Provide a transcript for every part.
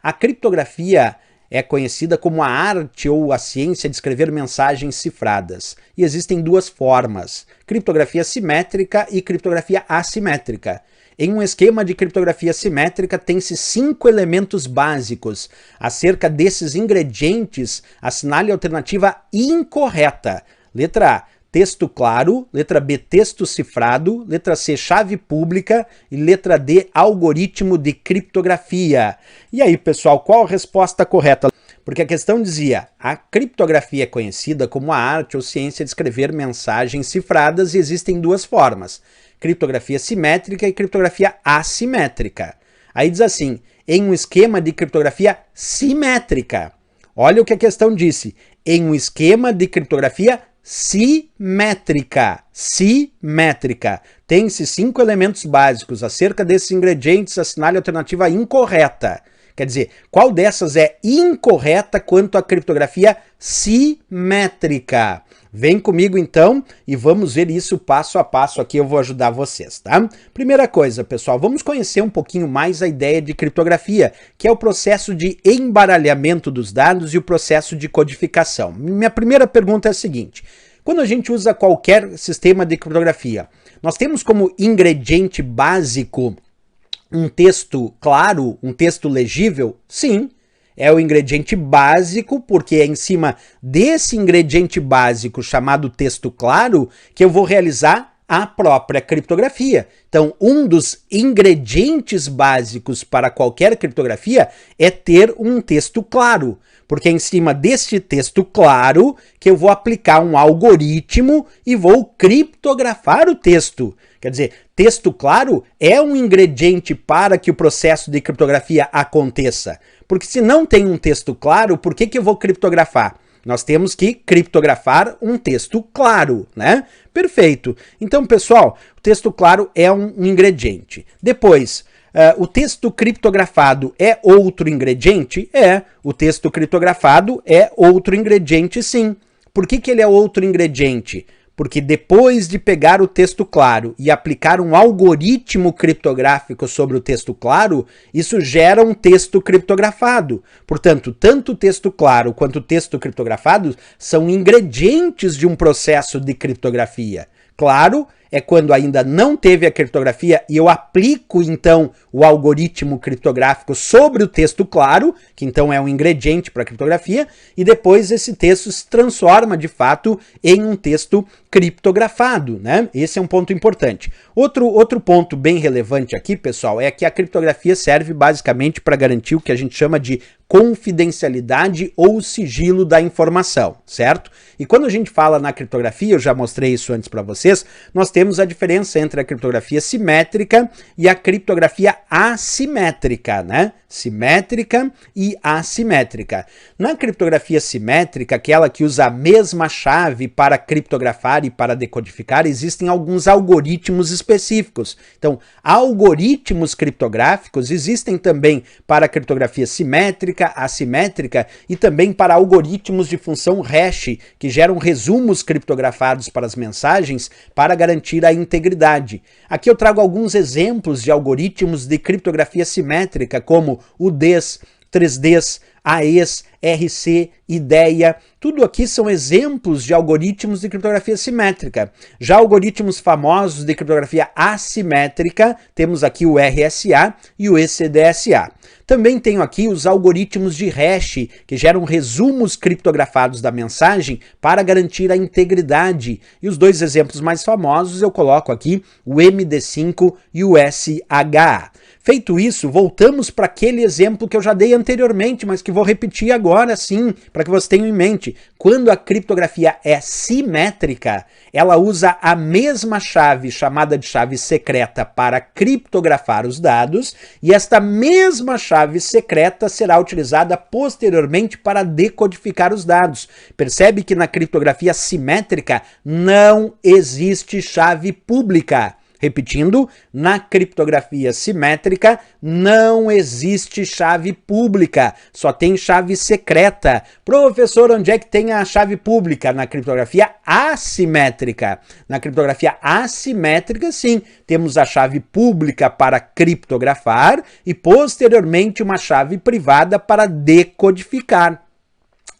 A criptografia é conhecida como a arte ou a ciência de escrever mensagens cifradas. E existem duas formas, criptografia simétrica e criptografia assimétrica. Em um esquema de criptografia simétrica, tem-se 5 elementos básicos. Acerca desses ingredientes, assinale a alternativa incorreta. Letra A, texto claro. Letra B, texto cifrado. Letra C, chave pública. E letra D, algoritmo de criptografia. E aí, pessoal, qual a resposta correta? Porque a questão dizia, a criptografia é conhecida como a arte ou ciência de escrever mensagens cifradas e existem duas formas, criptografia simétrica e criptografia assimétrica. Aí diz assim, em um esquema de criptografia simétrica. Olha o que a questão disse, em um esquema de criptografia simétrica. Simétrica. Tem-se 5 elementos básicos. Acerca desses ingredientes, assinale a alternativa incorreta. Quer dizer, qual dessas é incorreta quanto à criptografia simétrica? Vem comigo então e vamos ver isso passo a passo aqui, eu vou ajudar vocês, tá? Primeira coisa, pessoal, vamos conhecer um pouquinho mais a ideia de criptografia, que é o processo de embaralhamento dos dados e o processo de codificação. Minha primeira pergunta é a seguinte, quando a gente usa qualquer sistema de criptografia, nós temos como ingrediente básico um texto claro, um texto legível? Sim, é o ingrediente básico, porque é em cima desse ingrediente básico chamado texto claro que eu vou realizar a própria criptografia. Então, um dos ingredientes básicos para qualquer criptografia é ter um texto claro, porque é em cima deste texto claro que eu vou aplicar um algoritmo e vou criptografar o texto. Quer dizer, texto claro é um ingrediente para que o processo de criptografia aconteça. Porque se não tem um texto claro, por que eu vou criptografar? Nós temos que criptografar um texto claro, né? Perfeito. Então, pessoal, o texto claro é um ingrediente. Depois, o texto criptografado é outro ingrediente? É. O texto criptografado é outro ingrediente, sim. Por que ele é outro ingrediente? Porque depois de pegar o texto claro e aplicar um algoritmo criptográfico sobre o texto claro, isso gera um texto criptografado. Portanto, tanto o texto claro quanto o texto criptografado são ingredientes de um processo de criptografia. Claro, é quando ainda não teve a criptografia e eu aplico, então, o algoritmo criptográfico sobre o texto claro, que então é um ingrediente para a criptografia, e depois esse texto se transforma, de fato, em um texto criptografado, né? Esse é um ponto importante. Outro ponto bem relevante aqui, pessoal, é que a criptografia serve basicamente para garantir o que a gente chama de confidencialidade ou sigilo da informação, certo? E quando a gente fala na criptografia, eu já mostrei isso antes para vocês, nós temos a diferença entre a criptografia simétrica e a criptografia assimétrica, né? Simétrica e assimétrica. Na criptografia simétrica, aquela que usa a mesma chave para criptografar e para decodificar, existem alguns algoritmos específicos. Então, algoritmos criptográficos existem também para a criptografia simétrica, assimétrica e também para algoritmos de função hash, que geram resumos criptografados para as mensagens para garantir a integridade. Aqui eu trago alguns exemplos de algoritmos de criptografia simétrica, como o DES, 3Ds, AES, RC, IDEA, tudo aqui são exemplos de algoritmos de criptografia simétrica. Já algoritmos famosos de criptografia assimétrica, temos aqui o RSA e o ECDSA. Também tenho aqui os algoritmos de hash, que geram resumos criptografados da mensagem para garantir a integridade. E os dois exemplos mais famosos eu coloco aqui, o MD5 e o SHA. Feito isso, voltamos para aquele exemplo que eu já dei anteriormente, mas que vou repetir agora sim, para que vocês tenham em mente. Quando a criptografia é simétrica, ela usa a mesma chave, chamada de chave secreta, para criptografar os dados, e esta mesma chave secreta será utilizada posteriormente para decodificar os dados. Percebe que na criptografia simétrica não existe chave pública. Repetindo, na criptografia simétrica não existe chave pública, só tem chave secreta. Professor, onde é que tem a chave pública? Na criptografia assimétrica. Na criptografia assimétrica, sim, temos a chave pública para criptografar e posteriormente uma chave privada para decodificar.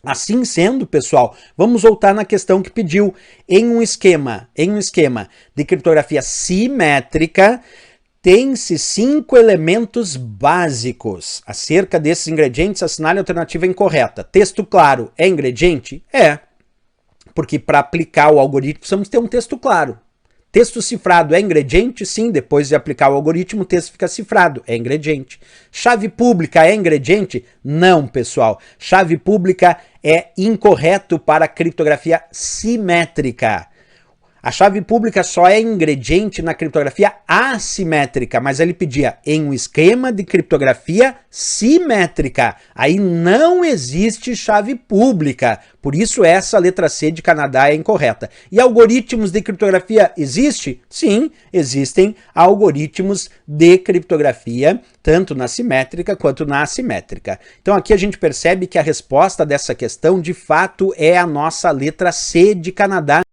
Assim sendo, pessoal, vamos voltar na questão que pediu. Em um esquema de criptografia simétrica, tem-se 5 elementos básicos. Acerca desses ingredientes, assinale a alternativa incorreta. Texto claro é ingrediente? É, porque para aplicar o algoritmo precisamos ter um texto claro. Texto cifrado é ingrediente? Sim, depois de aplicar o algoritmo, o texto fica cifrado, é ingrediente. Chave pública é ingrediente? Não, pessoal. Chave pública é incorreto para a criptografia simétrica. A chave pública só é ingrediente na criptografia assimétrica, mas ele pedia em um esquema de criptografia simétrica. Aí não existe chave pública. Por isso essa letra C de Canadá é incorreta. E algoritmos de criptografia existe? Sim, existem algoritmos de criptografia, tanto na simétrica quanto na assimétrica. Então aqui a gente percebe que a resposta dessa questão de fato é a nossa letra C de Canadá.